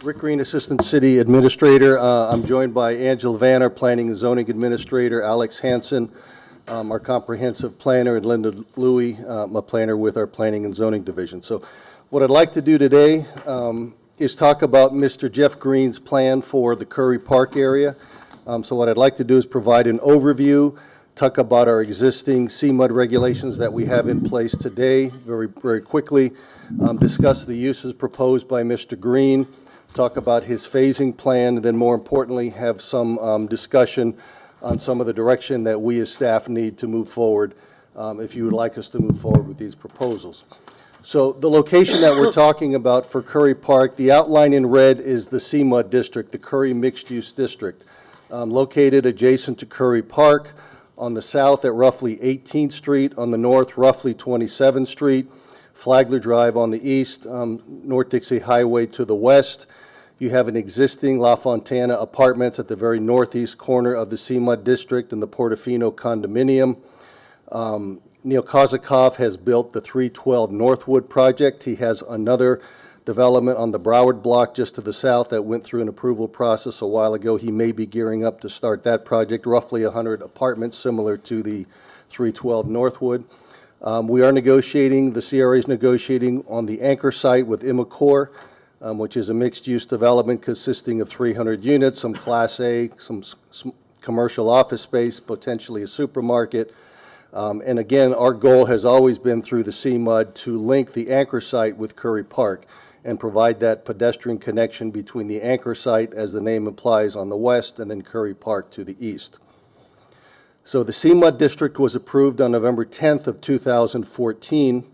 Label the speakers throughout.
Speaker 1: Rick Greene, Assistant City Administrator. I'm joined by Angela Van, our Planning and Zoning Administrator, Alex Hansen, our Comprehensive Planner, and Linda Louie, a planner with our Planning and Zoning Division. So what I'd like to do today is talk about Mr. Jeff Greene's plan for the Currie Park area. So what I'd like to do is provide an overview, talk about our existing CMUD regulations that we have in place today very quickly, discuss the uses proposed by Mr. Greene, talk about his phasing plan, and then more importantly have some discussion on some of the direction that we as staff need to move forward if you would like us to move forward with these proposals. So the location that we're talking about for Currie Park, the outline in red is the CMUD district, the Currie Mixed Use District, located adjacent to Currie Park, on the south at roughly 18th Street, on the north roughly 27th Street, Flagler Drive on the east, North Dixie Highway to the west. You have an existing La Fontana Apartments at the very northeast corner of the CMUD district and the Portofino condominium. Neil Kozakov has built the 312 Northwood project. He has another development on the Broward block just to the south that went through an approval process a while ago. He may be gearing up to start that project, roughly 100 apartments similar to the 312 Northwood. We are negotiating, the CRA is negotiating on the anchor site with Imacor, which is a mixed-use development consisting of 300 units, some Class A, some commercial office space, potentially a supermarket. And again, our goal has always been through the CMUD to link the anchor site with Currie Park and provide that pedestrian connection between the anchor site, as the name implies, on the west, and then Currie Park to the east. So the CMUD district was approved on November 10th of 2014.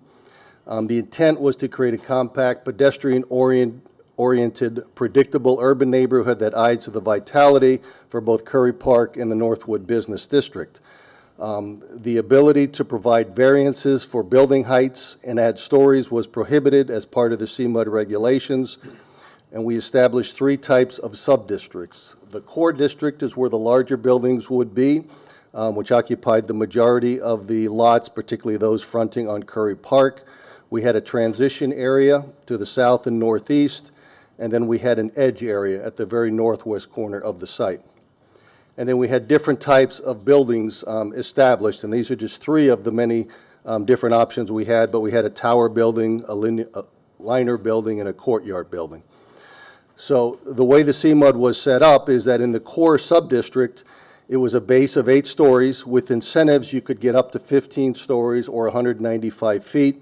Speaker 1: The intent was to create a compact, pedestrian-oriented, predictable urban neighborhood that adds to the vitality for both Currie Park and the Northwood Business District. The ability to provide variances for building heights and add stories was prohibited as part of the CMUD regulations, and we established three types of sub-districts. The core district is where the larger buildings would be, which occupied the majority of the lots, particularly those fronting on Currie Park. We had a transition area to the south and northeast, and then we had an edge area at the very northwest corner of the site. And then we had different types of buildings established, and these are just three of the many different options we had, but we had a tower building, a liner building, and a courtyard building. So the way the CMUD was set up is that in the core sub-district, it was a base of 8 stories. With incentives, you could get up to 15 stories or 195 feet.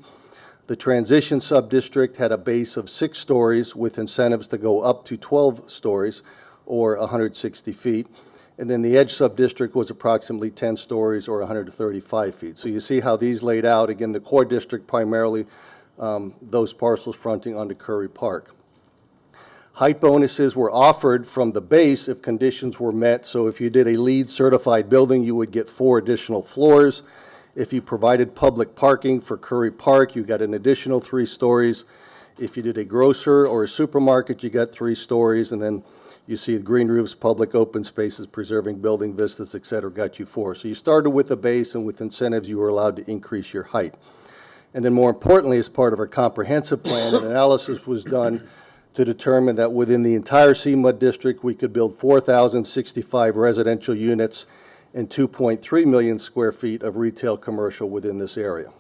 Speaker 1: The transition sub-district had a base of 6 stories with incentives to go up to 12 stories or 160 feet. And then the edge sub-district was approximately 10 stories or 135 feet. So you see how these laid out. Again, the core district primarily those parcels fronting onto Currie Park. Height bonuses were offered from the base if conditions were met. So if you did a LEED certified building, you would get 4 additional floors. If you provided public parking for Currie Park, you got an additional 3 stories. If you did a grocer or a supermarket, you got 3 stories. And then you see the green roofs, public open spaces, preserving building vistas, et cetera, got you 4. So you started with a base, and with incentives, you were allowed to increase your height. And then more importantly, as part of our comprehensive plan, an analysis was done to determine that within the entire CMUD district, we could build 4,065 residential units and 2.3 million square feet of retail commercial within this area.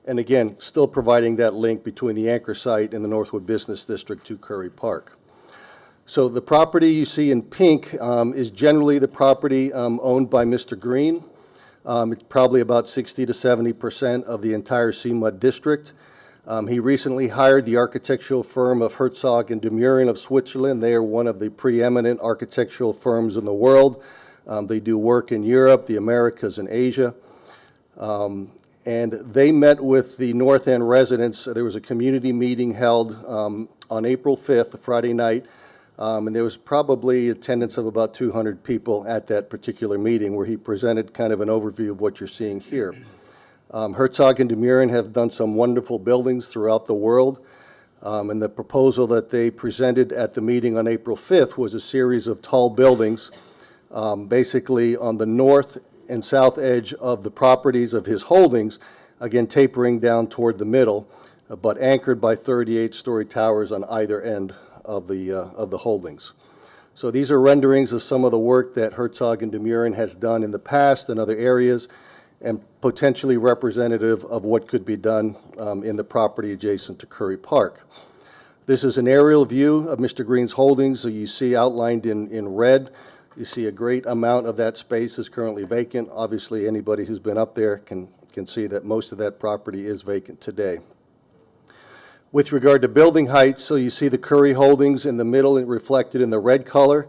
Speaker 1: And again, still providing that link between the anchor site and the Northwood Business District to Currie Park. So the property you see in pink is generally the property owned by Mr. Greene. It's probably about 60 to 70% of the entire CMUD district. He recently hired the architectural firm of Herzog and de Meuron of Switzerland. They are one of the preeminent architectural firms in the world. They do work in Europe, the Americas, and Asia. And they met with the North End residents. There was a community meeting held on April 5th, a Friday night. And there was probably attendance of about 200 people at that particular meeting, where he presented kind of an overview of what you're seeing here. Herzog and de Meuron have done some wonderful buildings throughout the world. And the proposal that they presented at the meeting on April 5th was a series of tall buildings, basically on the north and south edge of the properties of his holdings, again tapering down toward the middle. but anchored by 38-story towers on either end of the holdings. So these are renderings of some of the work that Herzog and DeMurin has done in the past in other areas, and potentially representative of what could be done in the property adjacent to Currie Park. This is an aerial view of Mr. Greene's holdings. So you see outlined in red, you see a great amount of that space is currently vacant. Obviously, anybody who's been up there can see that most of that property is vacant today. With regard to building heights, so you see the Currie holdings in the middle and reflected in the red color.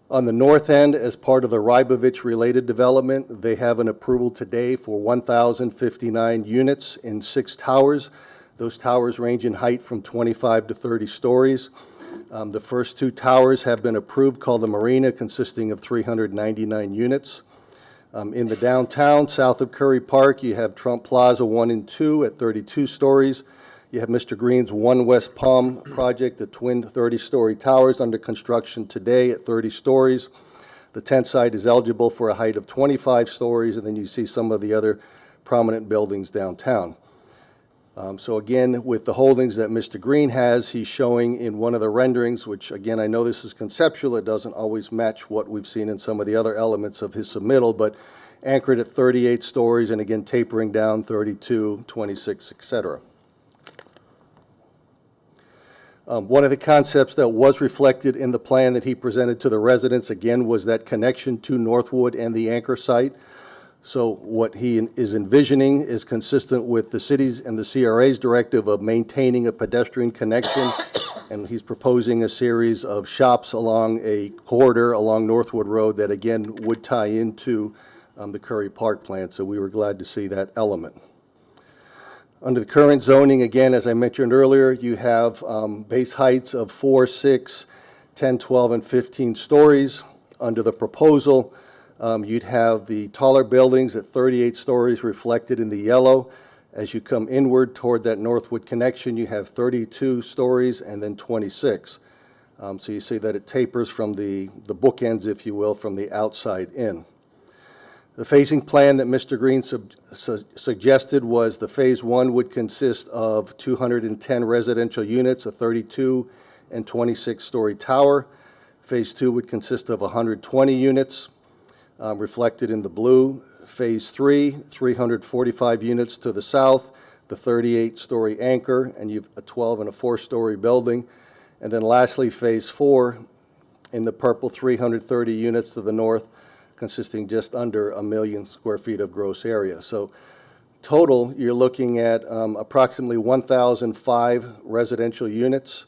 Speaker 1: On the north end, as part of the Rybovich-related development, they have an approval today for 1,059 units in 6 towers. Those towers range in height from 25 to 30 stories. The first 2 towers have been approved, called the Marina, consisting of 399 units. In the downtown, south of Currie Park, you have Trump Plaza 1 and 2 at 32 stories. You have Mr. Greene's One West Palm project, the twin 30-story towers under construction today at 30 stories. The tent site is eligible for a height of 25 stories, and then you see some of the other prominent buildings downtown. So again, with the holdings that Mr. Greene has, he's showing in one of the renderings, which again, I know this is conceptual, it doesn't always match what we've seen in some of the other elements of his submittal, but anchored at 38 stories and again tapering down 32, 26, etc. One of the concepts that was reflected in the plan that he presented to the residents, again, was that connection to Northwood and the anchor site. So what he is envisioning is consistent with the city's and the CRA's directive of maintaining a pedestrian connection, and he's proposing a series of shops along a corridor along Northwood Road that, again, would tie into the Currie Park plan, so we were glad to see that element. Under the current zoning, again, as I mentioned earlier, you have base heights of 4, 6, 10, 12, and 15 stories. Under the proposal, you'd have the taller buildings at 38 stories reflected in the yellow. As you come inward toward that Northwood connection, you have 32 stories and then 26. So you see that it tapers from the bookends, if you will, from the outside in. The phasing plan that Mr. Greene suggested was the phase 1 would consist of 210 residential units, a 32 and 26-story tower. Phase 2 would consist of 120 units, reflected in the blue. Phase 3, 345 units to the south, the 38-story anchor, and you've a 12 and a 4-story building. And then lastly, phase 4 in the purple, 330 units to the north, consisting just under 1 million square feet of gross area. So total, you're looking at approximately 1,005 residential units,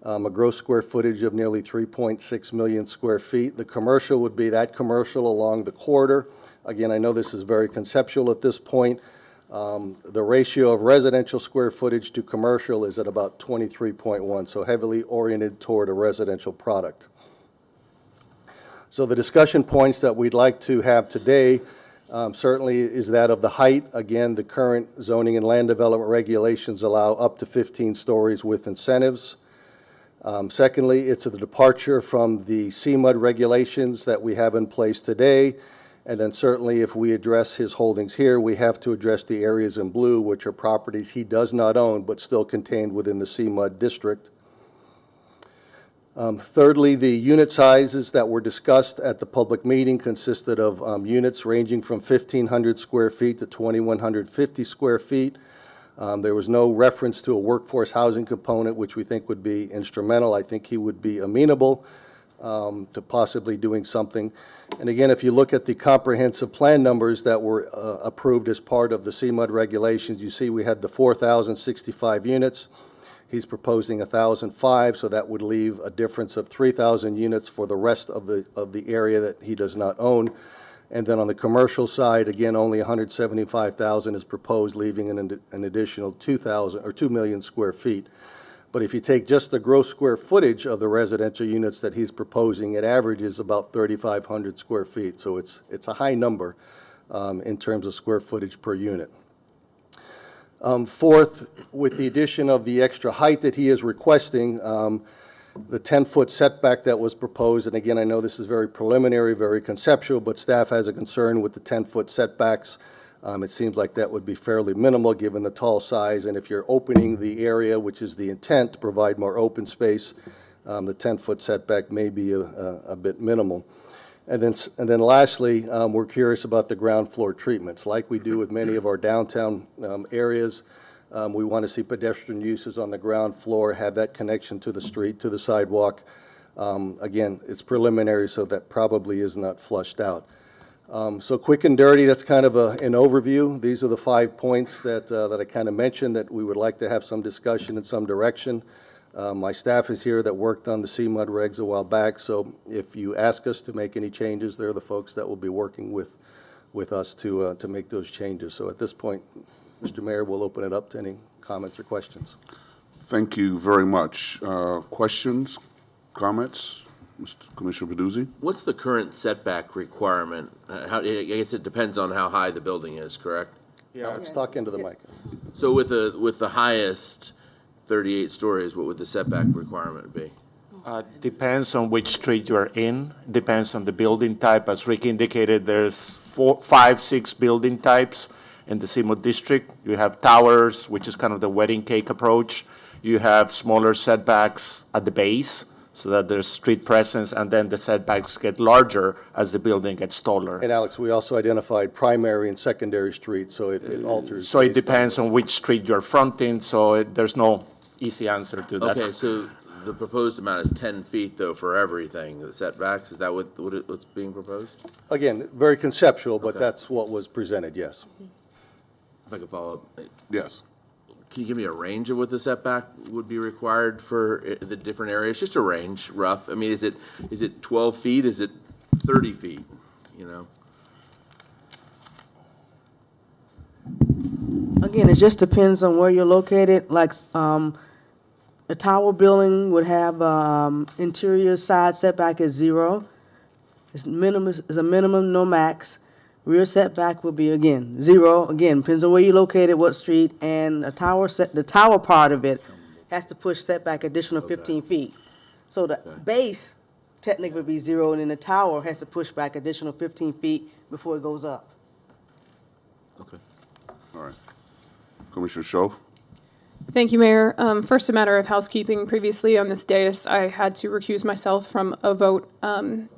Speaker 1: a gross square footage of nearly 3.6 million square feet. The commercial would be that commercial along the corridor. Again, I know this is very conceptual at this point. The ratio of residential square footage to commercial is at about 23.1, so heavily oriented toward a residential product. So the discussion points that we'd like to have today certainly is that of the height. Again, the current zoning and land development regulations allow up to 15 stories with incentives. Secondly, it's a departure from the CMUD regulations that we have in place today. And then certainly if we address his holdings here, we have to address the areas in blue, which are properties he does not own, but still contained within the CMUD district. Thirdly, the unit sizes that were discussed at the public meeting consisted of units ranging from 1,500 square feet to 2,150 square feet. There was no reference to a workforce housing component, which we think would be instrumental. I think he would be amenable to possibly doing something. And again, if you look at the comprehensive plan numbers that were approved as part of the CMUD regulations, you see we had the 4,065 units. He's proposing 1,005, so that would leave a difference of 3,000 units for the rest of the area that he does not own. And then on the commercial side, again, only 175,000 is proposed, leaving an additional 2,000 or 2 million square feet. But if you take just the gross square footage of the residential units that he's proposing, it averages about 3,500 square feet. So it's a high number in terms of square footage per unit. Fourth, with the addition of the extra height that he is requesting, the 10-foot setback that was proposed, and again, I know this is very preliminary, very conceptual, but staff has a concern with the 10-foot setbacks It seems like that would be fairly minimal given the tall size, and if you're opening the area, which is the intent to provide more open space, the 10-foot setback may be a bit minimal. And then lastly, we're curious about the ground floor treatments. Like we do with many of our downtown areas, we want to see pedestrian uses on the ground floor, have that connection to the street, to the sidewalk. Again, it's preliminary, so that probably is not flushed out. So quick and dirty, that's kind of an overview. These are the 5 points that I kind of mentioned that we would like to have some discussion in some direction. My staff is here that worked on the CMUD regs a while back, so if you ask us to make any changes, they're the folks that will be working with us to make those changes. So at this point, Mr. Mayor, we'll open it up to any comments or questions.
Speaker 2: Thank you very much. Questions, comments? Mr. Commissioner Peduzzi?
Speaker 3: What's the current setback requirement? I guess it depends on how high the building is, correct?
Speaker 1: Alex, talk into the mic.
Speaker 3: So with the highest 38 stories, what would the setback requirement be?
Speaker 4: Depends on which street you are in, depends on the building type. As Rick indicated, there's 4, 5, 6 building types in the CMUD district. You have towers, which is kind of the wedding cake approach. You have smaller setbacks at the base, so that there's street presence, and then the setbacks get larger as the building gets taller.
Speaker 1: And Alex, we also identified primary and secondary streets, so it alters.
Speaker 4: So it depends on which street you're fronting, so there's no easy answer to that.
Speaker 3: Okay, so the proposed amount is 10 feet, though, for everything, the setbacks? Is that what's being proposed?
Speaker 1: Again, very conceptual, but
Speaker 3: Okay.
Speaker 1: that's what was presented, yes.
Speaker 3: If I could follow up,
Speaker 2: Yes.
Speaker 3: can you give me a range of what the setback would be required for the different areas? Just a range, rough. I mean, is it 12 feet? Is it 30 feet? You know?
Speaker 5: Again, it just depends on where you're located. Like, a tower building would have, interior side setback is 0. It's a minimum, no max. Rear setback will be, again, 0. Again, depends on where you're located, what street, and the tower part of it has to push setback additional 15 feet. So the base technically would be 0, and then the tower has to push back additional 15 feet before it goes up.
Speaker 3: Okay.
Speaker 2: All right. Commissioner Shove?
Speaker 6: Thank you, Mayor. First, a matter of housekeeping. Previously on this dais, I had to recuse myself from a vote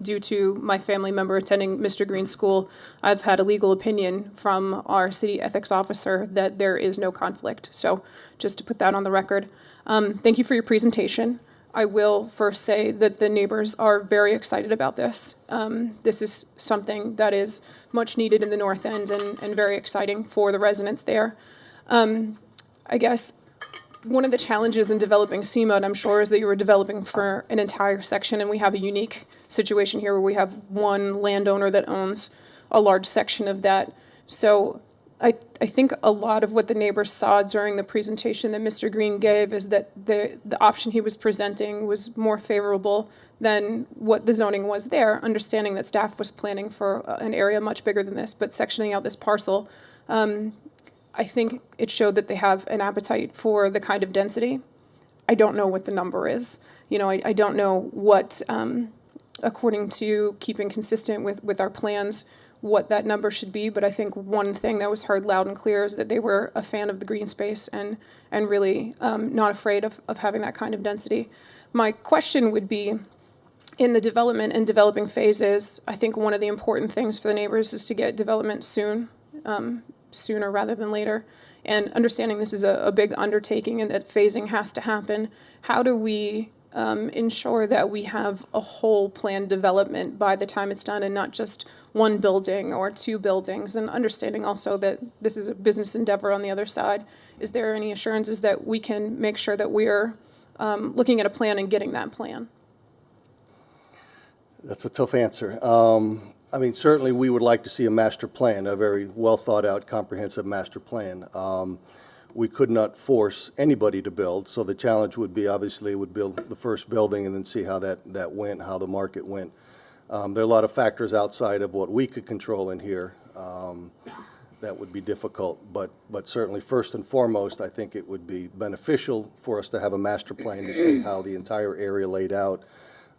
Speaker 6: due to my family member attending Mr. Greene's school. I've had a legal opinion from our city ethics officer that there is no conflict. So just to put that on the record. Thank you for your presentation. I will first say that the neighbors are very excited about this. This is something that is much needed in the North End and very exciting for the residents there. I guess one of the challenges in developing CMUD, I'm sure, is that you were developing for an entire section, and we have a unique situation here where we have one landowner that owns a large section of that. So I think a lot of what the neighbors saw during the presentation that Mr. Greene gave is that the option he was presenting was more favorable than what the zoning was there, understanding that staff was planning for an area much bigger than this, but sectioning out this parcel, I think it showed that they have an appetite for the kind of density. I don't know what the number is. You know, I don't know what, according to keeping consistent with our plans, what that number should be, but I think one thing that was heard loud and clear is that they were a fan of the green space and really not afraid of having that kind of density. My question would be, in the development and developing phases, I think one of the important things for the neighbors is to get development sooner rather than later. And understanding this is a big undertaking and that phasing has to happen, how do we ensure that we have a whole planned development by the time it's done and not just one building or 2 buildings, and understanding also that this is a business endeavor on the other side? Is there any assurances that we can make sure that we're looking at a plan and getting that plan?
Speaker 1: That's a tough answer. I mean, certainly we would like to see a master plan, a very well thought out, comprehensive master plan. We could not force anybody to build, so the challenge would be, obviously, would build the first building and then see how that went, how the market went. There are a lot of factors outside of what we could control in here that would be difficult, but certainly first and foremost, I think it would be beneficial for us to have a master plan to see how the entire area laid out.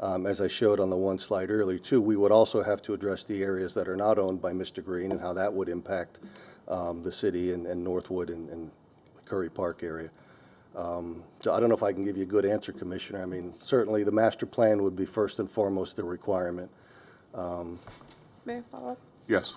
Speaker 1: As I showed on the one slide earlier, too, we would also have to address the areas that are not owned by Mr. Greene and how that would impact the city and Northwood and the Currie Park area. So I don't know if I can give you a good answer, Commissioner. I mean, certainly the master plan would be first and foremost the requirement.
Speaker 6: May I follow up?
Speaker 2: Yes.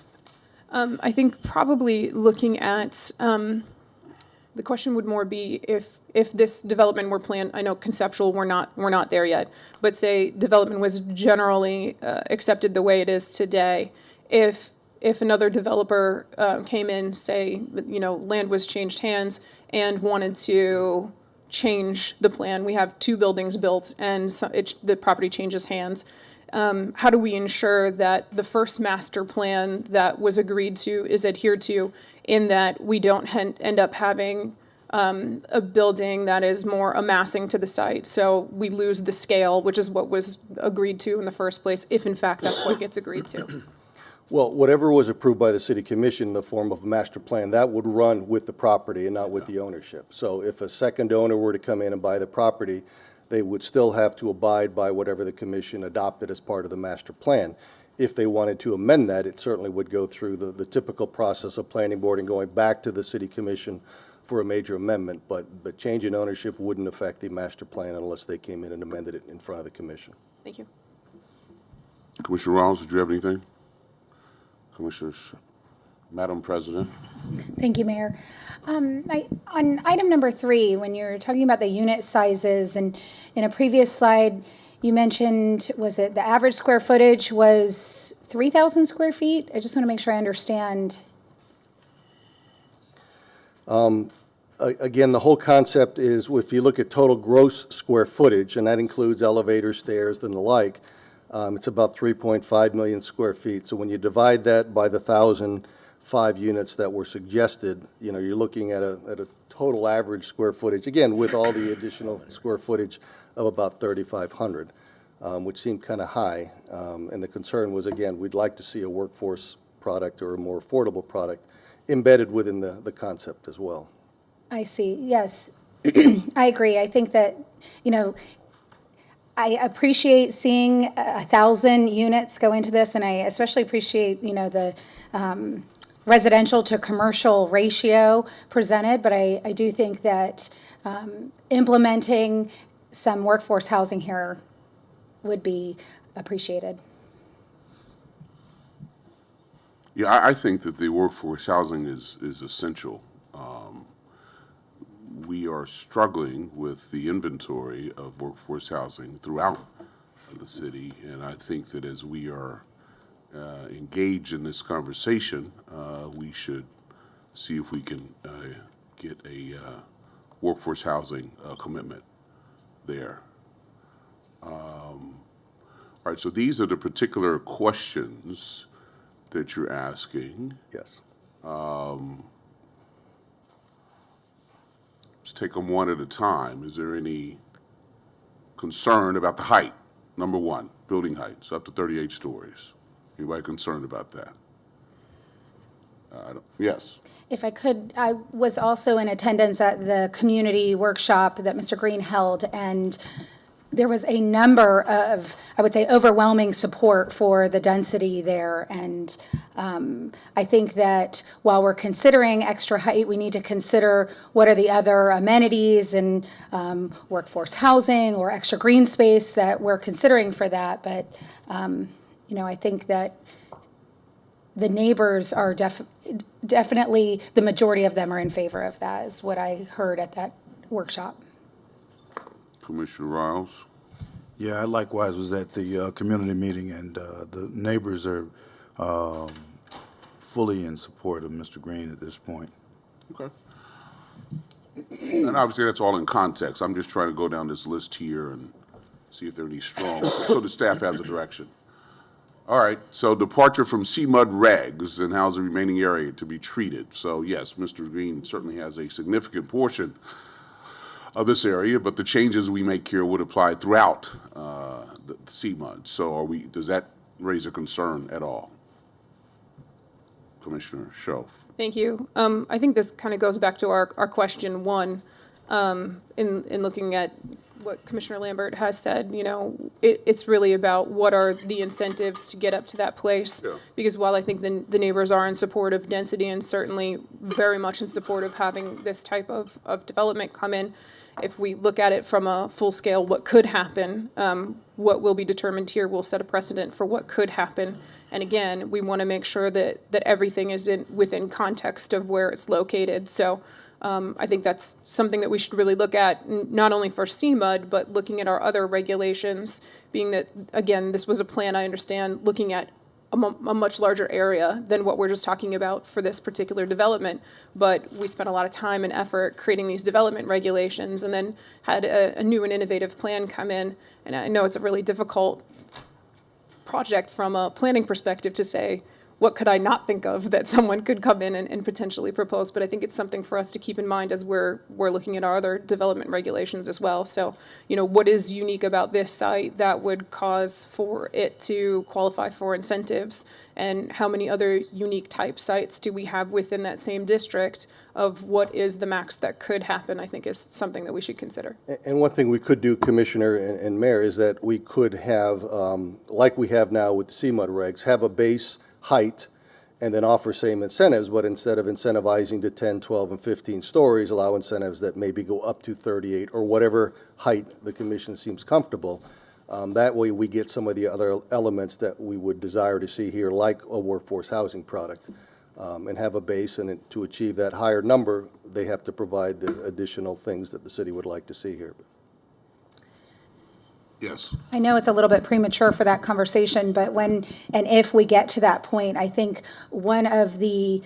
Speaker 6: I think probably looking at, the question would more be if this development were planned, I know conceptual, we're not there yet, but say development was generally accepted the way it is today, if another developer came in, say, land was changed hands and wanted to change the plan, we have 2 buildings built and the property changes hands, how do we ensure that the first master plan that was agreed to is adhered to, in that we don't end up having a building that is more amassing to the site? So we lose the scale, which is what was agreed to in the first place, if in fact that's what gets agreed to.
Speaker 1: Well, whatever was approved by the city commission in the form of a master plan, that would run with the property and not with the ownership. So if a second owner were to come in and buy the property, they would still have to abide by whatever the commission adopted as part of the master plan. If they wanted to amend that, it certainly would go through the typical process of planning board and going back to the city commission for a major amendment, but change in ownership wouldn't affect the master plan unless they came in and amended it in front of the commission.
Speaker 6: Thank you.
Speaker 2: Commissioner Rouse, did you have anything? Commissioners, Madam President.
Speaker 7: Thank you, Mayor. On item number 3, when you're talking about the unit sizes, and in a previous slide, you mentioned, was it the average square footage was 3,000 square feet? I just want to make sure I understand.
Speaker 1: Again, the whole concept is, if you look at total gross square footage, and that includes elevators, stairs, and the like, it's about 3.5 million square feet. So when you divide that by the 1,005 units that were suggested, you're looking at a total average square footage, again, with all the additional square footage of about 3,500, which seemed kind of high. And the concern was, again, we'd like to see a workforce product or a more affordable product embedded within the concept as well.
Speaker 7: I see, yes. I agree. I think that, I appreciate seeing 1,000 units go into this, and I especially appreciate, the residential to commercial ratio presented, but I do think that implementing some workforce housing here would be appreciated.
Speaker 2: Yeah, I think that the workforce housing is essential. We are struggling with the inventory of workforce housing throughout the city, and I think that as we are engaged in this conversation, we should see if we can get a workforce housing commitment there. All right, so these are the particular questions that you're asking.
Speaker 1: Yes.
Speaker 2: Let's take them one at a time. Is there any concern about the height? Number 1, building heights, up to 38 stories. Anybody concerned about that? Yes.
Speaker 7: If I could, I was also in attendance at the community workshop that Mr. Greene held, and there was a number of, I would say, overwhelming support for the density there. And I think that while we're considering extra height, we need to consider what are the other amenities and workforce housing or extra green space that we're considering for that. But, I think that the neighbors are definitely, the majority of them are in favor of that, is what I heard at that workshop.
Speaker 2: Commissioner Riles?
Speaker 8: Yeah, I likewise was at the community meeting, and the neighbors are fully in support of Mr. Greene at this point.
Speaker 2: Okay. And obviously, that's all in context. I'm just trying to go down this list here and see if there are any strong, so the staff has a direction. All right, so departure from CMUD regs and how's the remaining area to be treated? So yes, Mr. Greene certainly has a significant portion of this area, but the changes we make here would apply throughout the CMUD. So does that raise a concern at all? Commissioner Schoaf.
Speaker 6: Thank you. I think this kind of goes back to our question 1, in looking at what Commissioner Lambert has said, you know, it's really about what are the incentives to get up to that place.
Speaker 2: Yeah.
Speaker 6: Because while I think the neighbors are in support of density and certainly very much in support of having this type of development come in, if we look at it from a full scale, what could happen, what will be determined here will set a precedent for what could happen. And again, we want to make sure that everything is within context of where it's located. So I think that's something that we should really look at, not only for CMUD, but looking at our other regulations, being that, again, this was a plan, I understand, looking at a much larger area than what we're just talking about for this particular development. But we spent a lot of time and effort creating these development regulations and then had a new and innovative plan come in. And I know it's a really difficult project from a planning perspective to say, what could I not think of that someone could come in and potentially propose? But I think it's something for us to keep in mind as we're looking at our other development regulations as well. So, you know, what is unique about this site that would cause for it to qualify for incentives? And how many other unique type sites do we have within that same district of what is the max that could happen, I think is something that we should consider.
Speaker 1: And one thing we could do, Commissioner and Mayor, is that we could have, like we have now with the CMUD regs, have a base height and then offer same incentives, but instead of incentivizing to 10, 12, and 15 stories, allow incentives that maybe go up to 38 or whatever height the commission seems comfortable. That way we get some of the other elements that we would desire to see here, like a workforce housing product, and have a base, and to achieve that higher number, they have to provide the additional things that the city would like to see here.
Speaker 2: Yes.
Speaker 7: I know it's a little bit premature for that conversation, but when and if we get to that point, I think one of the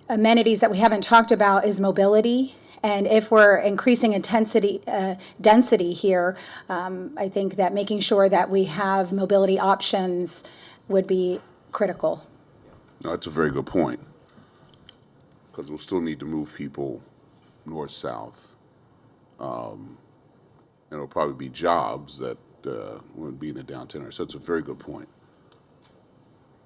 Speaker 7: amenities that we haven't talked about is mobility. And if we're increasing density here, I think that making sure that we have mobility options would be critical.
Speaker 2: No, that's a very good point, because we'll still need to move people north-south. And it'll probably be jobs that wouldn't be in the downtown area, so that's a very good point.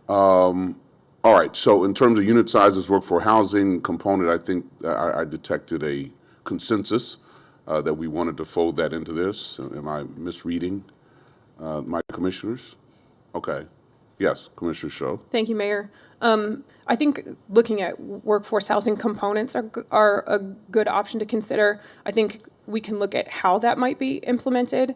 Speaker 2: All right, so in terms of unit sizes, workforce housing component, I think I detected a consensus that we wanted to fold that into this. Am I misreading my commissioners? Okay. Yes, Commissioner Sho.
Speaker 6: Thank you, Mayor. I think looking at workforce housing components are a good option to consider. I think we can look at how that might be implemented.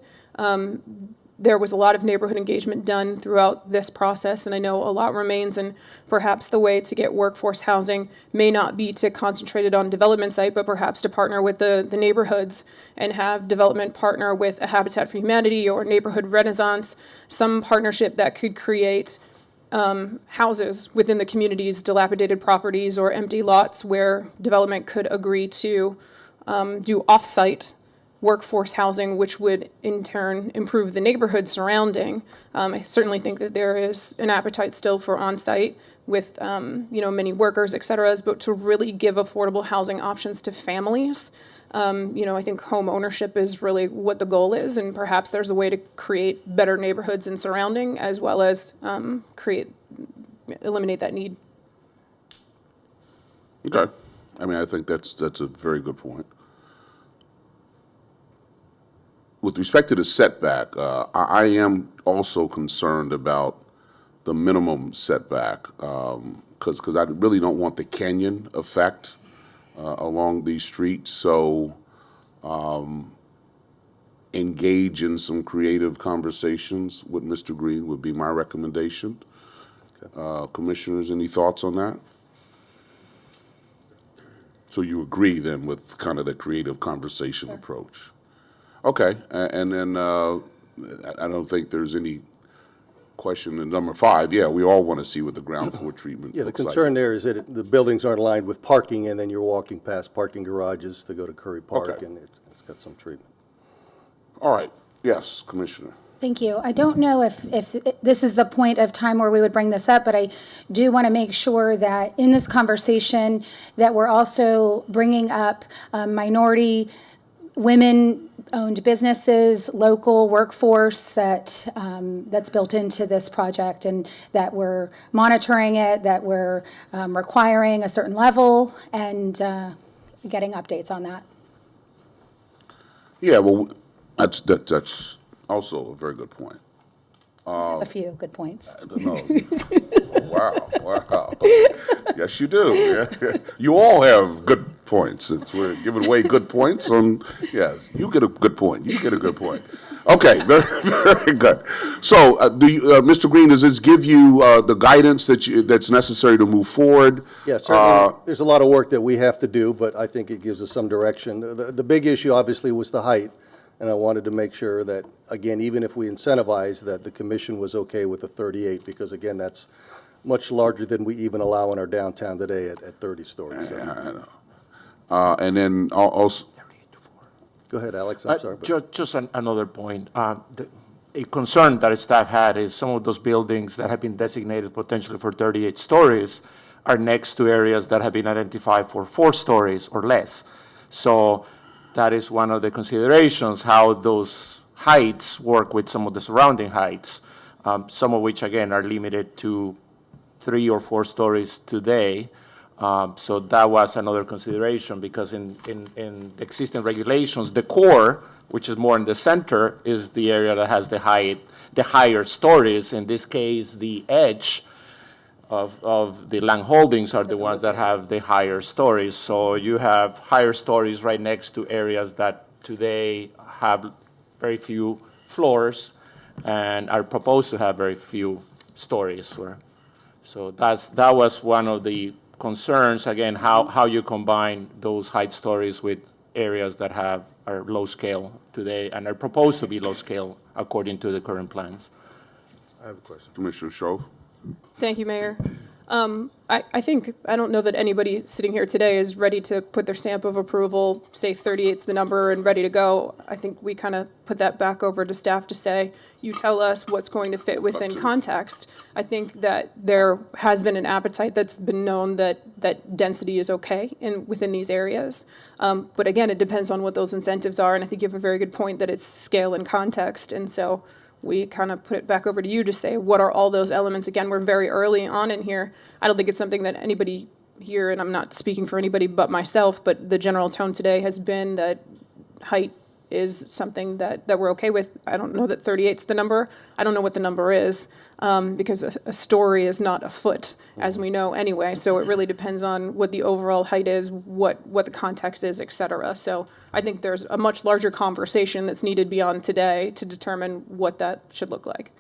Speaker 6: There was a lot of neighborhood engagement done throughout this process, and I know a lot remains, and perhaps the way to get workforce housing may not be to concentrate it on development site, but perhaps to partner with the neighborhoods and have development partner with a Habitat for Humanity or Neighborhood Renaissance, some partnership that could create houses within the community's dilapidated properties or empty lots where development could agree to do off-site workforce housing, which would in turn improve the neighborhood surrounding. I certainly think that there is an appetite still for on-site with many workers, et cetera, but to really give affordable housing options to families. I think home ownership is really what the goal is, and perhaps there's a way to create better neighborhoods and surrounding, as well as eliminate that need.
Speaker 2: Okay. I mean, I think that's a very good point. With respect to the setback, I am also concerned about the minimum setback, because I really don't want the canyon effect along these streets. So engage in some creative conversations with Mr. Greene would be my recommendation. Commissioners, any thoughts on that? So you agree then with kind of the creative conversation approach? Okay, and then I don't think there's any question in number 5. Yeah, we all want to see what the ground floor treatment
Speaker 1: Yeah, the
Speaker 2: looks like.
Speaker 1: concern there is that the buildings aren't lined with parking, and then you're walking past parking garages to go to Currie Park,
Speaker 2: Okay.
Speaker 1: and it's got some treatment.
Speaker 2: All right, yes, Commissioner.
Speaker 7: Thank you. I don't know if this is the point of time where we would bring this up, but I do want to make sure that in this conversation that we're also bringing up minority, women-owned businesses, local workforce that's built into this project, and that we're monitoring it, that we're requiring a certain level, and getting updates on that.
Speaker 2: Yeah, well, That's also a very good point.
Speaker 7: A few good points.
Speaker 2: I don't know. Wow. Yes, you do. Yeah. You all have good points. Since we're giving away good points yes, you get a good point. You get a good point. Okay, very good. So, Mr. Greene, does this give you the guidance that's necessary to move forward?
Speaker 1: Yes, certainly, there's a lot of work that we have to do, but I think it gives us some direction. The big issue, obviously, was the height, and I wanted to make sure that, again, even if we incentivize, that the commission was okay with the 38, because, again, that's much larger than we even allow in our downtown today at 30 stories. So.
Speaker 2: I know. And then also,
Speaker 1: Go ahead, Alex, I'm sorry. but-
Speaker 4: Just another point. A concern that staff had is some of those buildings that have been designated potentially for 38 stories are next to areas that have been identified for 4 stories or less. So that is one of the considerations, how those heights work with some of the surrounding heights, some of which, again, are limited to 3 or 4 stories today. So that was another consideration, because in the existing regulations, the core, which is more in the center, is the area that has the higher stories. In this case, the edge of the land holdings are the ones that have the higher stories. So you have higher stories right next to areas that today have very few floors and are proposed to have very few stories. So that was one of the concerns, again, how you combine those height stories with areas that are low scale today and are proposed to be low scale according to the current plans.
Speaker 8: I have a question.
Speaker 2: Commissioner Shove.
Speaker 6: Thank you, Mayor. I don't know that anybody sitting here today is ready to put their stamp of approval, say 38's the number and ready to go. I think we kind of put that back over to staff to say, you tell us what's going to fit within context. I think that there has been an appetite that's been known that density is okay within these areas. But again, it depends on what those incentives are, and I think you have a very good point that it's scale and context, and so we kind of put it back over to you to say, what are all those elements? Again, we're very early on in here. I don't think it's something that anybody here, and I'm not speaking for anybody but myself, but the general tone today has been that height is something that we're okay with. I don't know that 38's the number. I don't know what the number is, because a story is not a foot, as we know anyway. So it really depends on what the overall height is, what the context is, et cetera. So I think there's a much larger conversation that's needed beyond today to determine what that should look like.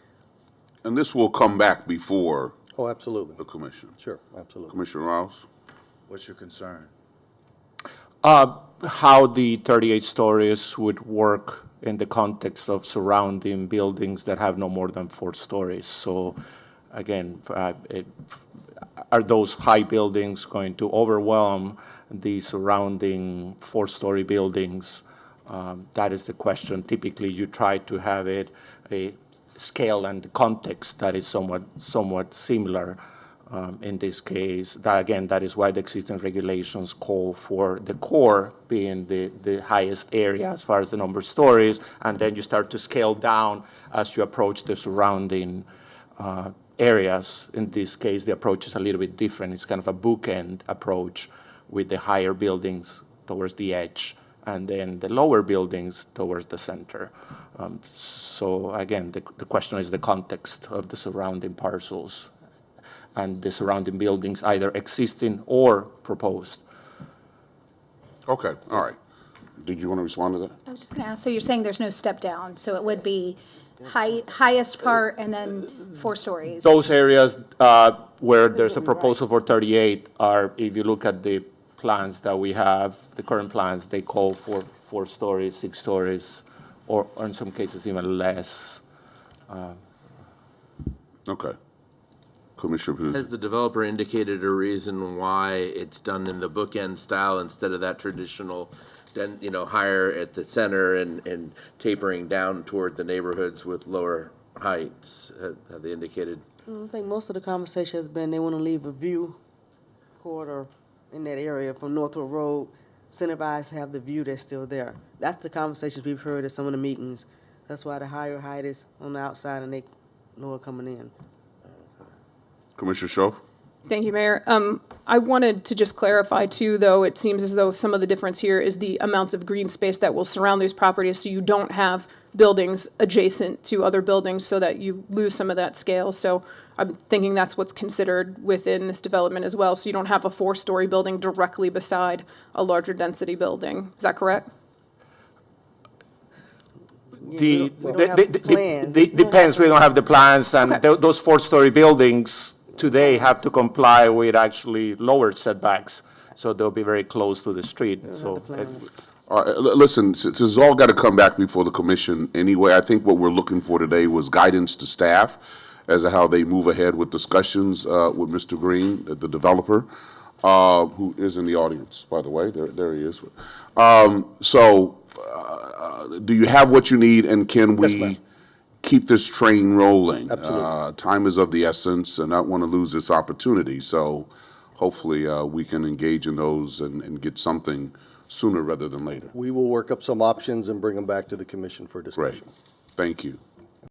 Speaker 2: And this will come back before
Speaker 1: Oh, absolutely.
Speaker 2: the commission.
Speaker 1: Sure, absolutely.
Speaker 2: Commissioner Rouse?
Speaker 8: What's your concern?
Speaker 4: How the 38 stories would work in the context of surrounding buildings that have no more than 4 stories. So again, are those high buildings going to overwhelm the surrounding 4-story buildings? That is the question. Typically, you try to have it a scale and context that is somewhat similar. In this case, that is why the existing regulations call for the core being the highest area as far as the number of stories, and then you start to scale down as you approach the surrounding areas. In this case, the approach is a little bit different. It's kind of a bookend approach with the higher buildings towards the edge and then the lower buildings towards the center. So again, the question is the context of the surrounding parcels and the surrounding buildings, either existing or proposed.
Speaker 2: Okay, all right. Did you want to respond to that?
Speaker 7: I was just going to ask, so you're saying there's no step down, so it would be highest part and then 4 stories?
Speaker 4: Those areas where there's a proposal for 38 are, if you look at the plans that we have, the current plans, they call for 4 stories, 6 stories, or in some cases even less.
Speaker 2: Okay. Commissioner Pizzuto.
Speaker 3: Has the developer indicated a reason why it's done in the bookend style instead of that traditional, then, higher at the center and tapering down toward the neighborhoods with lower heights? Have they indicated?
Speaker 5: I think most of the conversation has been they want to leave a view corridor in that area from Northwood Road, incentivize to have the view that's still there. That's the conversations we've heard at some of the meetings. That's why the higher height is on the outside and they lower coming in.
Speaker 2: Commissioner Shove?
Speaker 6: Thank you, Mayor. I wanted to just clarify too, though, it seems as though some of the difference here is the amount of green space that will surround these properties, so you don't have buildings adjacent to other buildings so that you lose some of that scale. So I'm thinking that's what's considered within this development as well. So you don't have a 4-story building directly beside a larger density building. Is that correct?
Speaker 5: We don't have plans.
Speaker 4: Depends, we don't have the plans, and
Speaker 6: Okay.
Speaker 4: those 4-story buildings today have to comply with actually lower setbacks, so they'll be very close to the street, so.
Speaker 2: All right, listen, since it's all got to come back before the commission anyway, I think what we're looking for today was guidance to staff as to how they move ahead with discussions with Mr. Greene, the developer, who is in the audience, by the way. There he is. Do you have what you need, and can
Speaker 1: Yes, ma'am.
Speaker 2: we keep this train rolling?
Speaker 1: Absolutely.
Speaker 2: Time is of the essence, and I don't want to lose this opportunity, so hopefully we can engage in those and get something sooner rather than later.
Speaker 1: We will work up some options and bring them back to the commission for
Speaker 2: Great.
Speaker 1: discussion.
Speaker 2: Thank you.